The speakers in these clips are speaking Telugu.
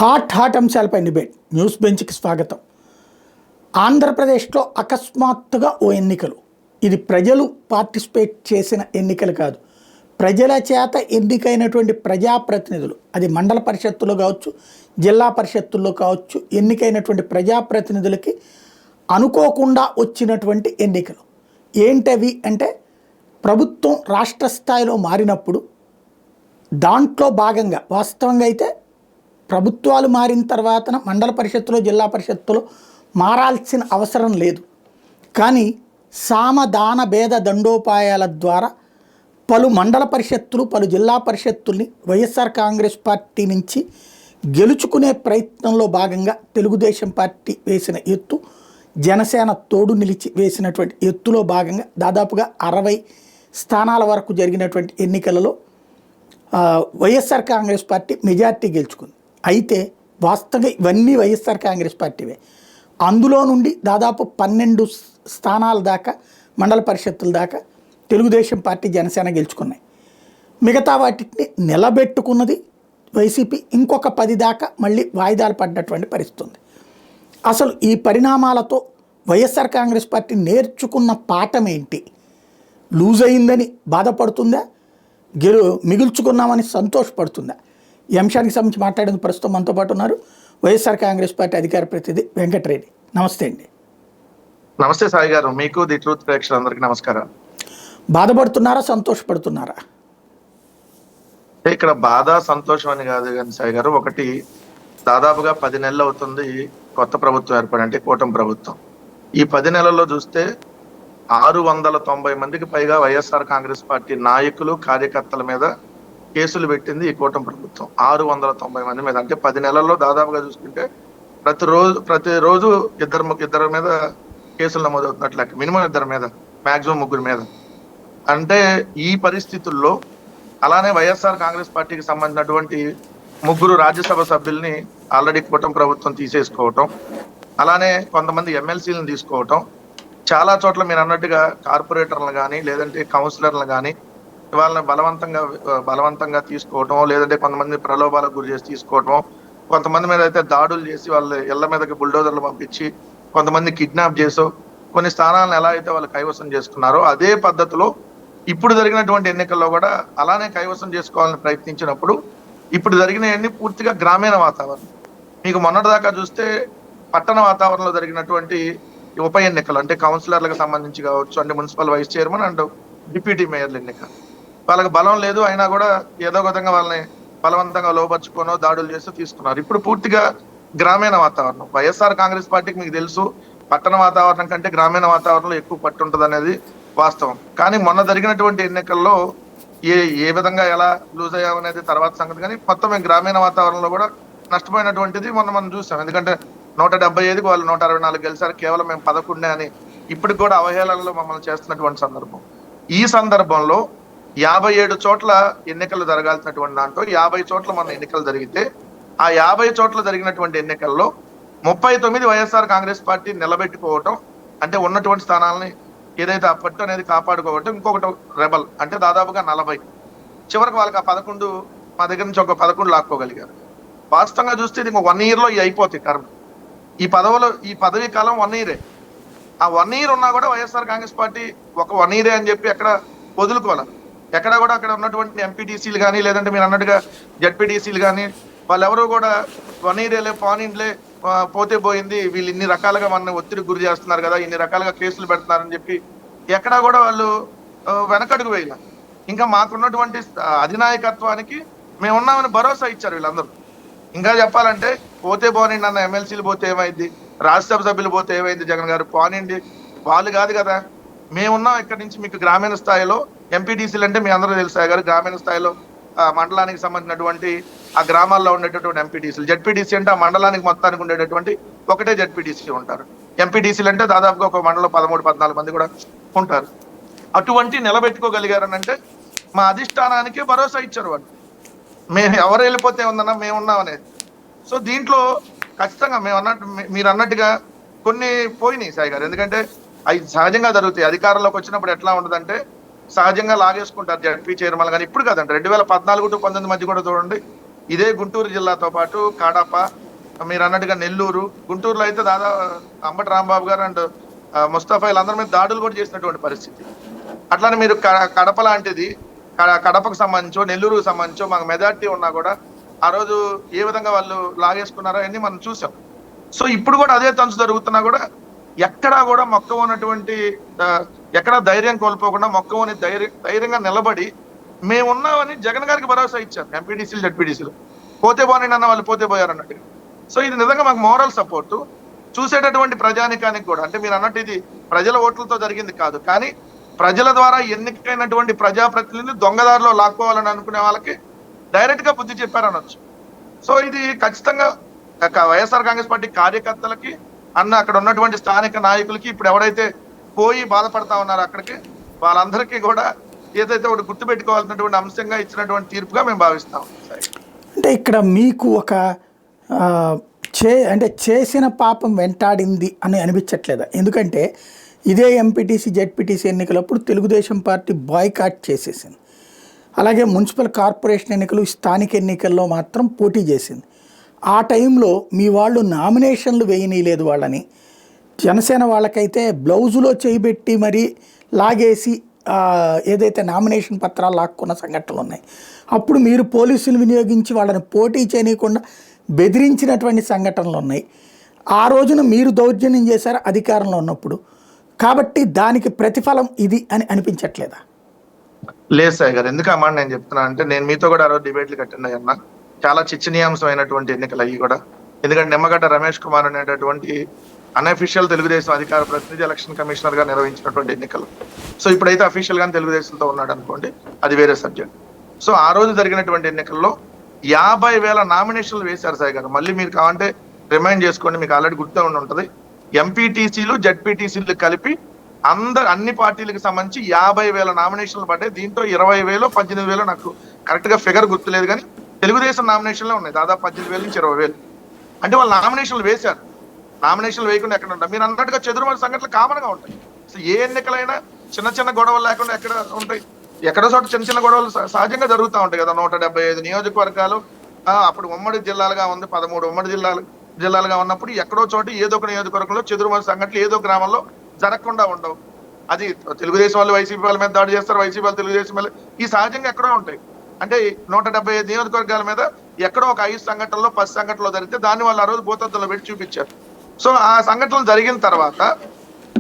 హాట్ అంశాలపై డిబేట్ న్యూస్ బెంచ్కి స్వాగతం. ఆంధ్రప్రదేశ్లో అకస్మాత్తుగా ఓ ఎన్నికలు. ఇది ప్రజలు పార్టిసిపేట్ చేసిన ఎన్నికలు కాదు, ప్రజల చేత ఎన్నికైనటువంటి ప్రజాప్రతినిధులు, అది మండల పరిషత్తులో కావచ్చు, జిల్లా పరిషత్తుల్లో కావచ్చు, ఎన్నికైనటువంటి ప్రజాప్రతినిధులకి అనుకోకుండా వచ్చినటువంటి ఎన్నికలు. ఏంటవి అంటే, ప్రభుత్వం రాష్ట్ర స్థాయిలో మారినప్పుడు దాంట్లో భాగంగా వాస్తవంగా అయితే ప్రభుత్వాలు మారిన తర్వాత మండల పరిషత్తులో, జిల్లా పరిషత్తులో మారాల్సిన అవసరం లేదు. కానీ సామదాన భేద దండోపాయాల ద్వారా పలు మండల పరిషత్తులు, పలు జిల్లా పరిషత్తుల్ని వైఎస్ఆర్ కాంగ్రెస్ పార్టీ నుంచి గెలుచుకునే ప్రయత్నంలో భాగంగా తెలుగుదేశం పార్టీ వేసిన ఎత్తు, జనసేన తోడు నిలిచి వేసినటువంటి ఎత్తులో భాగంగా దాదాపుగా 60 స్థానాల వరకు జరిగినటువంటి ఎన్నికలలో వైఎస్ఆర్ కాంగ్రెస్ పార్టీ మెజార్టీ గెలుచుకుంది. అయితే వాస్తవంగా ఇవన్నీ వైఎస్ఆర్ కాంగ్రెస్ పార్టీవే. అందులో నుండి దాదాపు 12 స్థానాల దాకా మండల పరిషత్తుల దాకా తెలుగుదేశం పార్టీ, జనసేన గెలుచుకున్నాయి. మిగతా వాటిని నిలబెట్టుకున్నది వైసీపీ. ఇంకొక 10 దాకా మళ్ళీ వాయిదాలు పడ్డటువంటి పరిస్థితి ఉంది. అసలు ఈ పరిణామాలతో వైఎస్ఆర్ కాంగ్రెస్ పార్టీ నేర్చుకున్న పాఠం ఏంటి? లూజ్ అయిందని బాధపడుతుందా, మిగుల్చుకున్నామని సంతోషపడుతుందా? ఈ అంశానికి సంబంధించి మాట్లాడేందుకు ప్రస్తుతం మనతో పాటు ఉన్నారు వైఎస్ఆర్ కాంగ్రెస్ పార్టీ అధికార ప్రతినిధి వెంకటరెడ్డి. నమస్తే అండి. నమస్తే సాయి గారు, మీకు ది ట్రూత్ ప్రేక్షకులందరికీ నమస్కారం. బాధపడుతున్నారా, సంతోషపడుతున్నారా? ఇక్కడ బాధ సంతోషం అని కాదు కానీ సాయి గారు, ఒకటి దాదాపుగా 10 నెలలు అవుతుంది కొత్త ప్రభుత్వం ఏర్పడి, అంటే కూటమి ప్రభుత్వం. ఈ 10 నెలల్లో చూస్తే 690 మందికి పైగా వైఎస్ఆర్ కాంగ్రెస్ పార్టీ నాయకులు, కార్యకర్తల మీద కేసులు పెట్టింది ఈ కూటమి ప్రభుత్వం. 690 మంది మీద, అంటే 10 నెలల్లో దాదాపుగా చూసుకుంటే ప్రతిరోజు ఇద్దరి మీద కేసులు నమోదవుతున్నట్లు, మినిమం 2 మీద, మాక్సిమం 3 మీద. అంటే ఈ పరిస్థితుల్లో అలానే వైఎస్ఆర్ కాంగ్రెస్ పార్టీకి సంబంధించినటువంటి 3 రాజ్యసభ సభ్యుల్ని ఆల్రెడీ కూటమి ప్రభుత్వం తీసేసుకోవటం, అలానే కొంతమంది ఎమ్మెల్సీలను తీసుకోవటం, చాలా చోట్ల మీరు అన్నట్టుగా కార్పొరేటర్లను కానీ లేదంటే కౌన్సిలర్లను కానీ వాళ్ళని బలవంతంగా తీసుకోవటం, లేదంటే కొంతమంది ప్రలోభాలకు గురి చేసి తీసుకోవటం, కొంతమంది మీద అయితే దాడులు చేసి వాళ్ళ ఇళ్ల మీదకి బుల్డోజర్లు పంపించి కొంతమంది కిడ్నాప్ చేసో కొన్ని స్థానాలను ఎలా అయితే వాళ్ళు కైవసం చేసుకున్నారో అదే పద్ధతిలో ఇప్పుడు జరిగినటువంటి ఎన్నికల్లో కూడా అలానే కైవసం చేసుకోవాలని ప్రయత్నించినప్పుడు ఇప్పుడు జరిగినవన్నీ పూర్తిగా గ్రామీణ వాతావరణం. మీకు మొన్నటిదాకా చూస్తే పట్టణ వాతావరణంలో జరిగినటువంటి ఉప ఎన్నికలు, అంటే కౌన్సిలర్లకు సంబంధించి కావచ్చు, అంటే municipal vice chairman and deputy మేయర్ల ఎన్నిక, వాళ్ళకి బలం లేదు అయినా కూడా ఏదో విధంగా వాళ్ళని బలవంతంగా లోపరుచుకోనో దాడులు చేస్తూ తీసుకున్నారు. ఇప్పుడు పూర్తిగా గ్రామీణ వాతావరణం. వైఎస్ఆర్ కాంగ్రెస్ పార్టీకి మీకు తెలుసు పట్టణ వాతావరణం కంటే గ్రామీణ వాతావరణంలో ఎక్కువ పట్టు ఉంటుంది అనేది వాస్తవం. కానీ మొన్న జరిగినటువంటి ఎన్నికల్లో ఏ విధంగా ఎలా లూజ్ అయ్యామనేది తర్వాత సంగతి, కానీ మొత్తం గ్రామీణ వాతావరణంలో కూడా నష్టపోయినటువంటిది మనం చూసాం. ఎందుకంటే 175కి వాళ్ళు 164 గెలిచారు, కేవలం మేము 11 అని ఇప్పటికి కూడా అవహేళనలో మమ్మల్ని చేస్తున్నటువంటి సందర్భం. ఈ సందర్భంలో 57 చోట్ల ఎన్నికలు జరగాల్సినటువంటి దాంట్లో 50 చోట్ల మన ఎన్నికలు జరిగితే ఆ 50 చోట్ల జరిగినటువంటి ఎన్నికల్లో 39 వైఎస్ఆర్ కాంగ్రెస్ పార్టీ నిలబెట్టుకోవటం, అంటే ఉన్నటువంటి స్థానాలని ఏదైతే ఆ పట్టు అనేది కాపాడుకోవటం, ఇంకొకటి రెబల్ అంటే దాదాపుగా 40. చివరికి వాళ్ళకి ఆ 11 మా దగ్గర నుంచి ఒక 11 లాక్కోగలిగారు. వాస్తవంగా చూస్తే ఇది 1 yearలో ఇవి అయిపోతాయి టర్మ్. ఈ పదవి కాలం 1 year. ఆ 1 year ఉన్నా కూడా వైఎస్ఆర్ కాంగ్రెస్ పార్టీ ఒక 1 year అని చెప్పి ఎక్కడ వదులుకోవాలి. ఎక్కడ కూడా అక్కడ ఉన్నటువంటి ఎంపీటీసీలు కానీ లేదంటే మీరు అన్నట్టుగా జడ్పీటీసీలు కానీ వాళ్ళెవరూ కూడా 1 yearలే పానింట్లే పోతే పోయింది, వీళ్ళు ఇన్ని రకాలుగా మన ఒత్తిడికి గురి చేస్తున్నారు కదా, ఇన్ని రకాలుగా కేసులు పెడుతున్నారని చెప్పి ఎక్కడా కూడా వాళ్ళు వెనకడుగు వేయాల. ఇంకా మాకున్నటువంటి అధినాయకత్వానికి మేమున్నామని భరోసా ఇచ్చారు వీళ్ళందరూ. ఇంకా చెప్పాలంటే పోతే పోనండి అన్న ఎమ్మెల్సీలు పోతే ఏమైంది, రాజ్యసభ సభ్యులు పోతే ఏమైంది, జగన్ గారు పోనండి, వాళ్ళు కాదు కదా మేమున్నాం ఇక్కడి నుంచి. మీకు గ్రామీణ స్థాయిలో ఎంపీటీసీలు అంటే మీ అందరూ తెలుసా గారు, గ్రామీణ స్థాయిలో మండలానికి సంబంధించినటువంటి ఆ గ్రామాల్లో ఉండేటటువంటి ఎంపీటీసీలు, జడ్పీటీసీ అంటే ఆ మండలానికి మొత్తానికి ఉండేటటువంటి ఒకటే జడ్పీటీసీ ఉంటారు. ఎంపీటీసీలు అంటే దాదాపుగా ఒక మండలం 13-14 మంది కూడా ఉంటారు. అటువంటి నిలబెట్టుకోగలిగారని అంటే మా అధిష్టానానికి భరోసా ఇచ్చారు వాళ్ళు. మేము ఎవరు వెళ్ళిపోతే ఉందన్నా మేమున్నాం అనేది. సో దీంట్లో ఖచ్చితంగా మీరు అన్నట్టుగా కొన్ని పోయినాయి సాయి గారు. ఎందుకంటే అవి సహజంగా జరుగుతాయి. అధికారంలోకి వచ్చినప్పుడు ఎట్లా ఉండదంటే సహజంగా లాగేసుకుంటారు జడ్పీ చైర్మన్. కానీ ఇప్పుడు కాదండి, 2014 to 19 మధ్య కూడా చూడండి ఇదే గుంటూరు జిల్లాతో పాటు కడప, మీరు అన్నట్టుగా నెల్లూరు, గుంటూరులో అయితే దాదాపు అంబటి రాంబాబు గారు అండ్ ముస్తఫా వీళ్ళందరి మీద దాడులు కూడా చేసినటువంటి పరిస్థితి. అట్లానే మీరు కడప లాంటిది, కడపకు సంబంధించో నెల్లూరుకు సంబంధించో మాకు మెజార్టీ ఉన్నా కూడా ఆ రోజు ఏ విధంగా వాళ్ళు లాగేసుకున్నారో అన్ని మనం చూసాం. సో ఇప్పుడు కూడా అదే తంచు జరుగుతున్నా కూడా ఎక్కడా కూడా మొక్క ఉన్నటువంటి ఎక్కడా ధైర్యం కోల్పోకుండా మొక్క ధైర్యంగా నిలబడి మేమున్నామని జగన్ గారికి భరోసా ఇచ్చారు. ఎంపీటీసీలు జడ్పీటీసీలు పోతే పోనీ అన్న వాళ్ళు పోతే పోయారు అన్నట్టుగా. సో ఇది నిజంగా మాకు మోరల్ సపోర్టు. చూసేటటువంటి ప్రజానికానికి కూడా, అంటే మీరు అన్నట్టు ఇది ప్రజల ఓట్లతో జరిగింది కాదు, కానీ ప్రజల ద్వారా ఎన్నికైనటువంటి ప్రజాప్రతినిధులు దొంగదారిలో లాక్కోవాలని అనుకునే వాళ్ళకి డైరెక్ట్ గా బుద్ధి చెప్పారనొచ్చు. సో ఇది ఖచ్చితంగా వైఎస్ఆర్ కాంగ్రెస్ పార్టీ కార్యకర్తలకి అక్కడ ఉన్నటువంటి స్థానిక నాయకులకి ఇప్పుడు ఎవరైతే పోయి బాధపడతా ఉన్నారో అక్కడికి వాళ్ళందరికీ కూడా ఏదైతే ఒకటి గుర్తుపెట్టుకోవాల్సినటువంటి అంశంగా ఇచ్చినటువంటి తీర్పుగా మేము భావిస్తాం. అంటే ఇక్కడ మీకు ఒక అంటే చేసిన పాపం వెంటాడింది అని అనిపించట్లేదా? ఎందుకంటే ఇదే ఎంపీటీసీ జెడ్పీటీసీ ఎన్నికలప్పుడు తెలుగుదేశం పార్టీ బాయ్కాట్ చేసేసింది. అలాగే మున్సిపల్ కార్పొరేషన్ ఎన్నికలు, స్థానిక ఎన్నికల్లో మాత్రం పోటీ చేసింది. ఆ టైంలో మీ వాళ్ళు నామినేషన్లు వేయనీయలేదు వాళ్ళని. జనసేన వాళ్ళకైతే బ్లౌజులో చేయబెట్టి మరీ లాగేసి ఏదైతే నామినేషన్ పత్రాలు లాక్కున్న సంఘటనలు ఉన్నాయి. అప్పుడు మీరు పోలీసులు వినియోగించి వాళ్ళని పోటీ చేయనీయకుండా బెదిరించినటువంటి సంఘటనలు ఉన్నాయి. ఆ రోజున మీరు దౌర్జన్యం చేశారు అధికారంలో ఉన్నప్పుడు. కాబట్టి దానికి ప్రతిఫలం ఇది అని అనిపించట్లేదా? లేదు సాయి గారు, ఎందుకు అమ్మా నేను చెప్తున్నా అంటే, నేను మీతో కూడా ఆ రోజు డిబేట్లు కట్టినాయి అన్న. చాలా చర్చనీయాంశమైనటువంటి ఎన్నికలు అయ్యి కూడా. ఎందుకంటే నిమ్మగడ్డ రమేష్ కుమార్ అనేటటువంటి అన్అఫీషియల్ తెలుగుదేశం అధికార ప్రతినిధి ఎలక్షన్ కమిషనర్ గా నిర్వహించినటువంటి ఎన్నికలు. సో ఇప్పుడైతే అఫీషియల్ గానే తెలుగుదేశంతో ఉన్నాడు అనుకోండి, అది వేరే సబ్జెక్ట్. సో ఆ రోజు జరిగినటువంటి ఎన్నికల్లో 50,000 నామినేషన్లు వేశారు సాయి గారు. మళ్ళీ మీరు కావాలంటే రిమైండ్ చేసుకోండి, మీకు ఆల్రెడీ గుర్తు ఉంటుంది. ఎంపీటీసీలు జెడ్పీటీసీలు కలిపి అన్ని పార్టీలకు సంబంధించి 50,000 నామినేషన్లు పడ్డాయి. దీంట్లో 20,000 18,000 నాకు కరెక్ట్ గా ఫిగర్ గుర్తులేదు, కానీ తెలుగుదేశం నామినేషన్లే ఉన్నాయి. దాదాపు 18,000 నుంచి 20,000. అంటే వాళ్ళు నామినేషన్లు వేశారు. నామినేషన్లు వేయకుండా ఎక్కడ ఉంటాయి? మీరు అన్నట్టుగా చెదురుమడి సంఘటనలు కామన్ గా ఉంటాయి. సో ఏ ఎన్నికలైనా చిన్న చిన్న గొడవలు లేకుండా ఎక్కడ ఉంటాయి? ఎక్కడో చోట చిన్న చిన్న గొడవలు సహజంగా జరుగుతూ ఉంటాయి కదా. 175 నియోజకవర్గాలు, అప్పుడు ఉమ్మడి జిల్లాలుగా ఉంది, 13 ఉమ్మడి జిల్లాలుగా ఉన్నప్పుడు ఎక్కడో చోట ఏదో ఒక నియోజకవర్గంలో చెదురుమడి సంఘటనలు ఏదో గ్రామంలో జరగకుండా ఉండవు. అది తెలుగుదేశం వాళ్ళు వైసీపీ వాళ్ళ మీద దాడి చేస్తారు, వైసీపీ వాళ్ళు తెలుగుదేశం వాళ్ళు, ఈ సహజంగా ఎక్కడో ఉంటాయి. అంటే 175 నియోజకవర్గాల మీద ఎక్కడో ఒక 5 సంఘటనలో 10 సంఘటనలో జరిగితే దాన్ని వాళ్ళు ఆ రోజు భూతత్వంలో పెట్టి చూపించారు. సో ఆ సంఘటనలు జరిగిన తర్వాత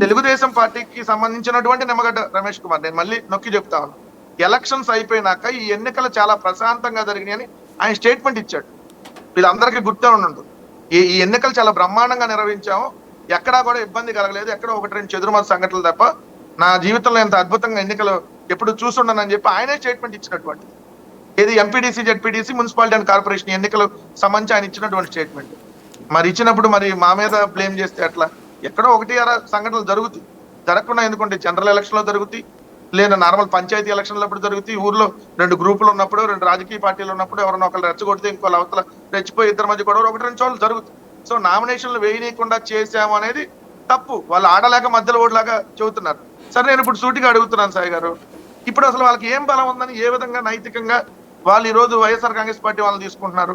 తెలుగుదేశం పార్టీకి సంబంధించినటువంటి నిమ్మగడ్డ రమేష్ కుమార్, నేను మళ్ళీ నొక్కి చెప్తా ఉన్నాను, ఎలక్షన్స్ అయిపోయినాక ఈ ఎన్నికలు చాలా ప్రశాంతంగా జరిగినాయని ఆయన స్టేట్మెంట్ ఇచ్చాడు. వీళ్ళందరికీ గుర్తే ఉంటుంది. ఈ ఎన్నికలు చాలా బ్రహ్మాండంగా నిర్వహించాము, ఎక్కడా కూడా ఇబ్బంది కలగలేదు, ఎక్కడో 1-2 చెదురుమతి సంఘటనలు తప్ప నా జీవితంలో ఎంత అద్భుతంగా ఎన్నికలు ఎప్పుడు చూసుండనని చెప్పి ఆయనే స్టేట్మెంట్ ఇచ్చినటువంటి, ఏది MPDC ZPDC municipality and corporation ఎన్నికలు సంబంధించి ఆయన ఇచ్చినటువంటి స్టేట్మెంట్. మరి ఇచ్చినప్పుడు మరి మా మీద బ్లేమ్ చేస్తే అట్లా? ఎక్కడో 1-6 సంఘటనలు జరుగుతాయి, జరగకుండా ఎందుకంటే జనరల్ ఎలక్షన్ లో జరుగుతాయి, లేదా నార్మల్ పంచాయతీ ఎలక్షన్లు అప్పుడు జరుగుతాయి, ఊర్లో 2 గ్రూపులు ఉన్నప్పుడు 2 రాజకీయ పార్టీలు ఉన్నప్పుడు ఎవరైనా ఒకళ్ళు రెచ్చగొడితే ఇంకో అవతల రెచ్చిపోయి ఇద్దరి మధ్య కూడా 1-2 చోట్ల జరుగుతాయి. సో నామినేషన్లు వేయనీయకుండా చేశాము అనేది తప్పు. వాళ్ళు ఆడలేక మధ్యలో ఓడిలాగా చెబుతున్నారు. సరే, నేను ఇప్పుడు సూటిగా అడుగుతున్నాను సాయి గారు, ఇప్పుడు అసలు వాళ్ళకి ఏం బలం ఉందని, ఏ విధంగా నైతికంగా వాళ్ళు ఈ రోజు వైఎస్ఆర్ కాంగ్రెస్ పార్టీ వాళ్ళని తీసుకుంటున్నారు?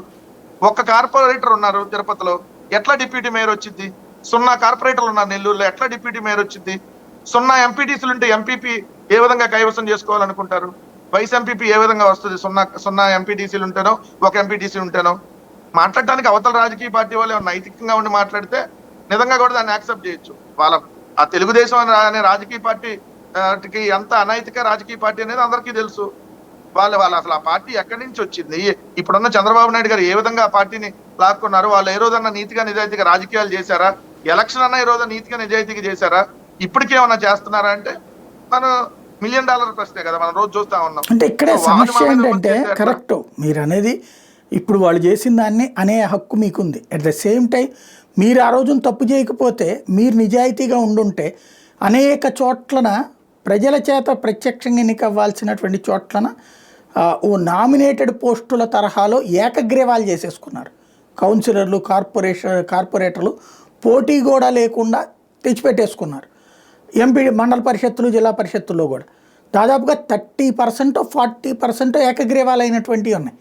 ఒక్క కార్పొరేటర్ ఉన్నారు తిరుపతిలో, ఎట్లా డిప్యూటీ మేయర్ వచ్చింది? 0 కార్పొరేటర్లు ఉన్నారు నెల్లూరులో, ఎట్లా డిప్యూటీ మేయర్ వచ్చింది? 0 ఎంపీటీసీలు ఉంటే ఎంపీపీ ఏ విధంగా కైవసం చేసుకోవాలనుకుంటారు? వైస్ ఎంపీపీ ఏ విధంగా వస్తుంది? 0 ఎంపీటీసీలు ఉంటేనో 1 ఎంపీటీసీ ఉంటేనో మాట్లాడటానికి అవతల రాజకీయ పార్టీ వాళ్ళు నైతికంగా ఉండి మాట్లాడితే నిజంగా కూడా దాన్ని యాక్సెప్ట్ చేయొచ్చు. వాళ్ళ ఆ తెలుగుదేశం అనే రాజకీయ పార్టీకి ఎంత అనైతిక రాజకీయ పార్టీ అనేది అందరికీ తెలుసు. వాళ్ళు అసలు ఆ పార్టీ ఎక్కడి నుంచి వచ్చింది? ఇప్పుడున్న చంద్రబాబు నాయుడు గారు ఏ విధంగా ఆ పార్టీని లాక్కున్నారు? వాళ్ళు ఏ రోజన్నా నీతిగా నిజాయితీగా రాజకీయాలు చేశారా? ఎలక్షన్ అన్నా ఈ రోజు నీతిగా నిజాయితీగా చేశారా? ఇప్పటికేమన్నా చేస్తున్నారా అంటే మనం $1 మిలియన్ ప్రశ్నే కదా, మనం రోజు చూస్తా ఉన్నాం. అంటే ఇక్కడే సమస్య ఏంటంటే, కరెక్ట్ మీరు అనేది, ఇప్పుడు వాళ్ళు చేసిన దాన్ని అనే హక్కు మీకుంది. అట్ ద సేమ్ టైం మీరు ఆ రోజున తప్పు చేయకపోతే, మీరు నిజాయితీగా ఉండుంటే అనేక చోట్లన ప్రజల చేత ప్రత్యక్షంగా ఎన్నికవ్వాల్సినటువంటి చోట్లన ఓ నామినేటెడ్ పోస్టుల తరహాలో ఏకగ్రీవాలు చేసేసుకున్నారు. కౌన్సిలర్లు, కార్పొరేటర్లు పోటీ కూడా లేకుండా తెచ్చిపెట్టేసుకున్నారు. ఎంపీ మండల పరిషత్తులు, జిల్లా పరిషత్తుల్లో కూడా దాదాపుగా 30% 40% ఏకగ్రీవాలు అయినటువంటివి ఉన్నాయి.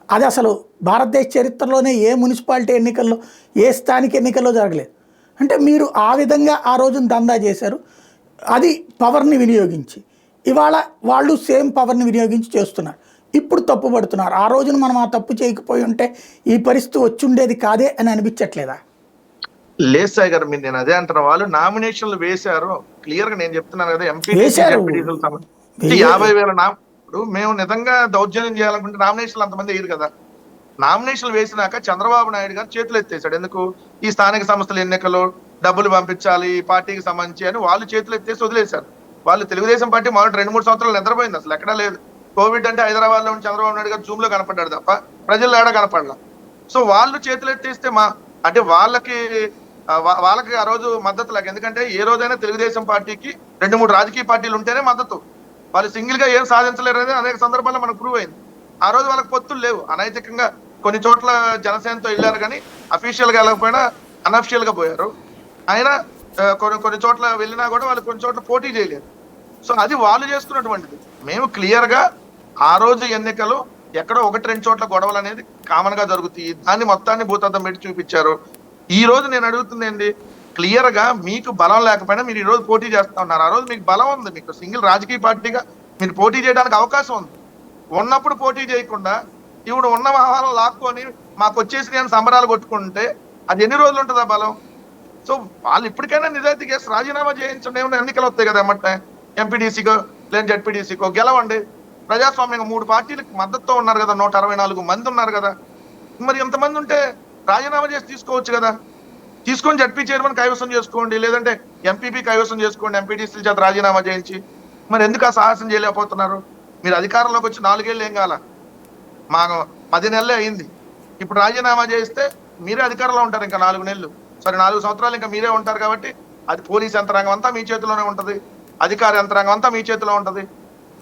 అది అసలు భారతదేశ చరిత్రలోనే ఏ మున్సిపాలిటీ ఎన్నికల్లో ఏ స్థానిక ఎన్నికల్లో జరగలేదు. అంటే మీరు ఆ విధంగా ఆ రోజున దందా చేశారు, అది పవర్ని వినియోగించి. ఇవాళ వాళ్ళు సేమ్ పవర్ని వినియోగించి చేస్తున్నారు, ఇప్పుడు తప్పు పడుతున్నారు. ఆ రోజున మనం ఆ తప్పు చేయకపోయి ఉంటే ఈ పరిస్థితి వచ్చి ఉండేది కాదే అని అనిపించట్లేదా? లేదు సాయి గారు, మీరు నేను అదే అంటున్నా. వాళ్ళు నామినేషన్లు వేశారు, క్లియర్ గా నేను చెప్తున్నాను కదా. ఎంపీటీసీ వేశారు. జెడ్పీటీసీలు 50,000 ఇప్పుడు మేము నిజంగా దౌర్జన్యం చేయాలనుకుంటే నామినేషన్లు అంతమంది వేయరు కదా. నామినేషన్లు వేసినాక చంద్రబాబు నాయుడు గారు చేతులు ఎత్తేసాడు. ఎందుకు? ఈ స్థానిక సంస్థల ఎన్నికలు డబ్బులు పంపించాలి ఈ పార్టీకి సంబంధించి అని వాళ్ళు చేతులు ఎత్తేసి వదిలేశారు. వాళ్ళు తెలుగుదేశం పార్టీ మొదటి 2-3 సంవత్సరాలు నిద్రపోయింది, అసలు ఎక్కడా లేదు. కోవిడ్ అంటే హైదరాబాద్ లో చంద్రబాబు నాయుడు గారు జూమ్ లో కనపడ్డాడు తప్ప ప్రజల్లో ఏడా కనపడలా. సో వాళ్ళు చేతులు ఎత్తేస్తే అంటే వాళ్ళకి ఆ రోజు మద్దతు లేక, ఎందుకంటే ఏ రోజైనా తెలుగుదేశం పార్టీకి 2-3 రాజకీయ పార్టీలు ఉంటేనే మద్దతు. వాళ్ళు సింగిల్ గా ఏం సాధించలేరు అనేది అనేక సందర్భాల్లో మనకు ప్రూవ్ అయింది. ఆ రోజు వాళ్ళకి పొత్తులు లేవు. అనైతికంగా కొన్ని చోట్ల జనసేనతో వెళ్ళారు, కానీ అఫీషియల్ గా వెళ్ళకపోయినా అన్అఫిషియల్ గా పోయారు. అయినా కొన్ని చోట్ల వెళ్ళినా కూడా వాళ్ళు కొన్ని చోట్ల పోటీ చేయలేరు. సో అది వాళ్ళు చేసుకున్నటువంటిది. మేము క్లియర్ గా ఆ రోజు ఎన్నికలు ఎక్కడో 1-2 చోట్ల గొడవలు అనేది కామన్ గా జరుగుతాయి, దాన్ని మొత్తాన్ని భూతద్దం పెట్టి చూపించారు. ఈ రోజు నేను అడుగుతుంది ఏంటి, క్లియర్ గా మీకు బలం లేకపోయినా మీరు ఈ రోజు పోటీ చేస్తా ఉన్నారు. ఆ రోజు మీకు బలం ఉంది, మీకు సింగిల్ రాజకీయ పార్టీగా మీరు పోటీ చేయడానికి అవకాశం ఉంది. ఉన్నప్పుడు పోటీ చేయకుండా ఇప్పుడు ఉన్న వాహనాలు లాక్కొని మాకు వచ్చేసి నేను సంబరాలు కొట్టుకుంటే అది ఎన్ని రోజులు ఉంటుంది ఆ బలం? సో వాళ్ళు ఇప్పటికైనా నిజాయితీ చేసి రాజీనామా చేయించండి. ఏమైనా ఎన్నికలు వస్తాయి కదా ఎమ్మటే, ఎంపీటీసీకో లేదా జెడ్పీటీసీకో గెలవండి. ప్రజాస్వామ్యంగా 3 పార్టీలకు మద్దతుతో ఉన్నారు కదా, 164 మంది ఉన్నారు కదా. మరి ఎంతమంది ఉంటే రాజీనామా చేసి తీసుకోవచ్చు కదా. తీసుకొని జడ్పీ చైర్మన్ కైవసం చేసుకోండి, లేదంటే ఎంపీపీ కైవసం చేసుకోండి, ఎంపీటీసీల చేత రాజీనామా చేయించి. మరి ఎందుకు ఆ సాహసం చేయలేకపోతున్నారు? మీరు అధికారంలోకి వచ్చి 4 ఏళ్ళు ఏం కాల, మాకు 10 నెలలే అయింది. ఇప్పుడు రాజీనామా చేస్తే మీరే అధికారంలో ఉంటారు ఇంకా 4 నెలలు, సరే 4 సంవత్సరాలు ఇంకా మీరే ఉంటారు. కాబట్టి అది పోలీస్ యంత్రాంగం అంతా మీ చేతిలోనే ఉంటది, అధికార యంత్రాంగం అంతా మీ చేతిలో ఉంటది.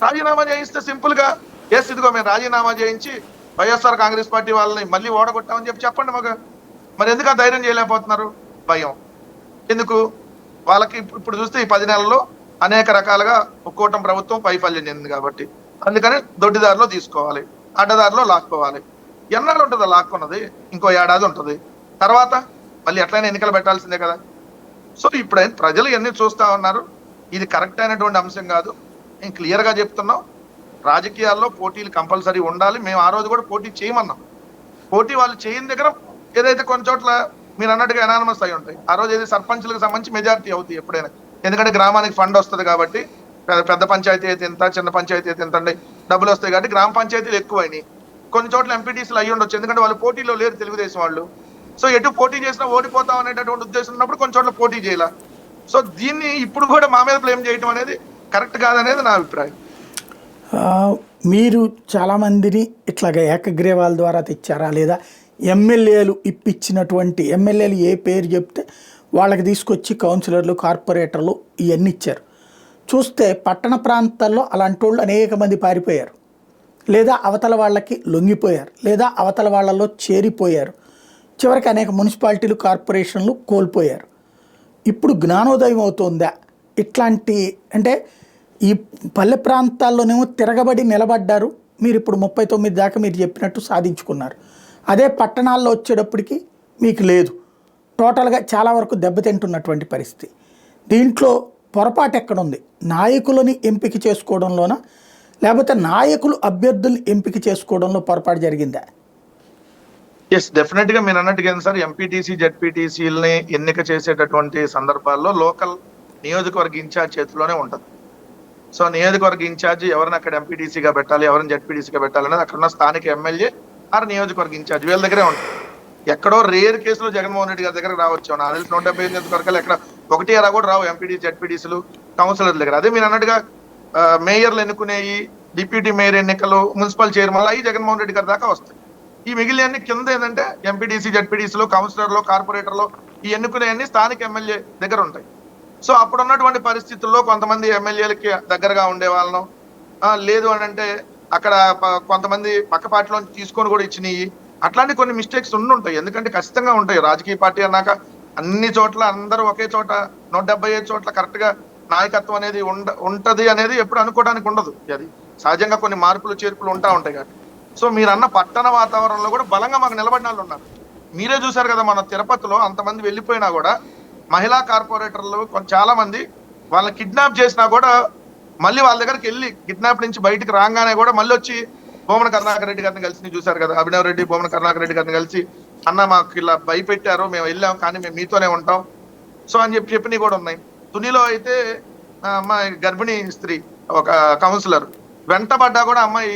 రాజీనామా చేయిస్తే సింపుల్ గా ఎస్ ఇదిగో మేము రాజీనామా చేయించి వైఎస్ఆర్ కాంగ్రెస్ పార్టీ వాళ్ళని మళ్ళీ ఓడగొట్టామని చెప్పండి మగ. మరి ఎందుకు ఆ ధైర్యం చేయలేకపోతున్నారు? భయం. ఎందుకు? వాళ్ళకి ఇప్పుడు చూస్తే ఈ 10 నెలల్లో అనేక రకాలుగా కూటమి ప్రభుత్వం వైఫల్యం చెందింది కాబట్టి, అందుకని దొడ్డిదారిలో తీసుకోవాలి, అడ్డదారిలో లాక్కోవాలి. ఎన్నాళ్ళు ఉంటుంది లాక్కున్నది? ఇంకో ఏడాది ఉంటుంది, తర్వాత మళ్ళీ ఎట్లయినా ఎన్నికలు పెట్టాల్సిందే కదా. సో ఇప్పుడైనా ప్రజలు ఇవన్నీ చూస్తా ఉన్నారు. ఇది కరెక్ట్ అయినటువంటి అంశం కాదు. మేము క్లియర్ గా చెప్తున్నాం, రాజకీయాల్లో పోటీలు కంపల్సరీ ఉండాలి. మేము ఆ రోజు కూడా పోటీ చేయమన్నాం. పోటీ వాళ్ళు చేయని దగ్గర ఏదైతే కొన్ని చోట్ల మీరు అన్నట్టుగా ఎనానమస్ అయి ఉంటాయి. ఆ రోజు ఏది సర్పంచ్లకు సంబంధించి మెజారిటీ అవుతాయి ఎప్పుడైనా, ఎందుకంటే గ్రామానికి ఫండ్ వస్తుంది కాబట్టి. పెద్ద పంచాయతీ అయితే ఎంత, చిన్న పంచాయతీ అయితే ఎంత అండి డబ్బులు వస్తాయి కాబట్టి గ్రామ పంచాయతీలు ఎక్కువైనాయి. కొన్ని చోట్ల ఎంపీటీసీలు అయ్యి ఉండొచ్చు, ఎందుకంటే వాళ్ళు పోటీలో లేరు తెలుగుదేశం వాళ్ళు. సో ఎటు పోటీ చేసినా ఓడిపోతాం అనేటటువంటి ఉద్దేశం ఉన్నప్పుడు కొన్ని చోట్ల పోటీ చేయాల. సో దీన్ని ఇప్పుడు కూడా మా మీద బ్లేమ్ చేయడం అనేది కరెక్ట్ కాదనేది నా అభిప్రాయం. మీరు చాలామందిని ఇట్లాగా ఏకగ్రీవాల ద్వారా తెచ్చారా, లేదా ఎమ్మెల్యేలు ఇప్పించినటువంటి ఎమ్మెల్యేలు ఏ పేరు చెప్తే వాళ్ళకి తీసుకొచ్చి కౌన్సిలర్లు, కార్పొరేటర్లు ఇవన్నీ ఇచ్చారు? చూస్తే పట్టణ ప్రాంతాల్లో అలాంటి వాళ్ళు అనేక మంది పారిపోయారు, లేదా అవతల వాళ్ళకి లొంగిపోయారు, లేదా అవతల వాళ్ళలో చేరిపోయారు. చివరికి అనేక మున్సిపాలిటీలు, కార్పొరేషన్లు కోల్పోయారు. ఇప్పుడు జ్ఞానోదయం అవుతుందా ఇట్లాంటి? అంటే ఈ పల్లె ప్రాంతాల్లోనేమో తిరగబడి నిలబడ్డారు, మీరు ఇప్పుడు 39 దాకా మీరు చెప్పినట్టు సాధించుకున్నారు. అదే పట్టణాల్లో వచ్చేటప్పటికి మీకు లేదు, టోటల్గా చాలా వరకు దెబ్బతింటున్నటువంటి పరిస్థితి. దీంట్లో పొరపాటు ఎక్కడుంది? నాయకులని ఎంపిక చేసుకోవడంలోనా, లేకపోతే నాయకులు అభ్యర్థుల్ని ఎంపిక చేసుకోవడంలో పొరపాటు జరిగిందా? ఎస్, డెఫినెట్ గా మీరు అన్నట్టుగా సార్, ఎంపీటీసీ జెడ్పీటీసీలని ఎన్నిక చేసేటటువంటి సందర్భాల్లో లోకల్ నియోజకవర్గ ఇన్ఛార్జ్ చేతిలోనే ఉంటుంది. సో నియోజకవర్గ ఇన్ఛార్జ్ ఎవరిని అక్కడ ఎంపీటీసీగా పెట్టాలి, ఎవరిని జెడ్పీటీసీగా పెట్టాలి అనేది అక్కడ ఉన్న స్థానిక ఎమ్మెల్యే ఆర్ నియోజకవర్గ ఇన్ఛార్జ్ వీళ్ళ దగ్గరే ఉంటుంది. ఎక్కడో రేర్ కేసులో జగన్మోహన్ రెడ్డి గారి దగ్గర రావచ్చు, నా తెలిసి 178 నియోజకవర్గాలు ఎక్కడ 1 కూడా రావు ఎంపీటీ జెడ్పీటీసీలు కౌన్సిలర్ దగ్గర. అదే మీరు అన్నట్టుగా మేయర్లు ఎన్నుకునేవి, డిప్యూటీ మేయర్ ఎన్నికలు, మున్సిపల్ చైర్మన్లు అవి జగన్మోహన్ రెడ్డి గారి దాకా వస్తాయి. ఈ మిగిలిన కింద ఏంటంటే ఎంపీటీసీ జెడ్పీటీసీలు, కౌన్సిలర్లు, కార్పొరేటర్లు ఈ ఎన్నుకునేవన్నీ స్థానిక ఎమ్మెల్యే దగ్గర ఉంటాయి. సో అప్పుడు ఉన్నటువంటి పరిస్థితుల్లో కొంతమంది ఎమ్మెల్యేలకి దగ్గరగా ఉండే వాళ్ళను, లేదు అని అంటే అక్కడ కొంతమంది పక్క పార్టీలో తీసుకొని కూడా ఇచ్చినాయి. అట్లాంటి కొన్ని మిస్టేక్స్ ఉండుంటాయి, ఎందుకంటే ఖచ్చితంగా ఉంటాయి. రాజకీయ పార్టీ అన్నాక అన్ని చోట్ల అందరూ ఒకే చోట 175 చోట్ల కరెక్ట్ గా నాయకత్వం అనేది ఉంటది అనేది ఎప్పుడు అనుకోవడానికి ఉండదు. అది సహజంగా కొన్ని మార్పులు చేర్పులు ఉంటాయి కాబట్టి. సో మీరు అన్న పట్టణ వాతావరణంలో కూడా బలంగా మాకు నిలబడిన వాళ్ళు ఉన్నారు. మీరే చూశారు కదా, మన తిరుపతిలో అంతమంది వెళ్ళిపోయినా కూడా మహిళా కార్పొరేటర్లు చాలా మంది వాళ్ళని కిడ్నాప్ చేసినా కూడా మళ్ళీ వాళ్ళ దగ్గరికి వెళ్ళి కిడ్నాప్ నుంచి బయటికి రాగానే కూడా మళ్ళీ వచ్చి భూమన కరుణాకర్ రెడ్డి గారిని కలిసి చూశారు కదా, అభినవ్ రెడ్డి భూమన కరుణాకర్ రెడ్డి గారిని కలిసి అన్న మాకు ఇలా భయపెట్టారు, మేము వెళ్ళాం కానీ మేము మీతోనే ఉంటాం సో అని చెప్పినవి కూడా ఉన్నాయి. తునిలో అయితే అమ్మాయి గర్భిణీ స్త్రీ ఒక కౌన్సిలర్ వెంటబడ్డా కూడా అమ్మాయి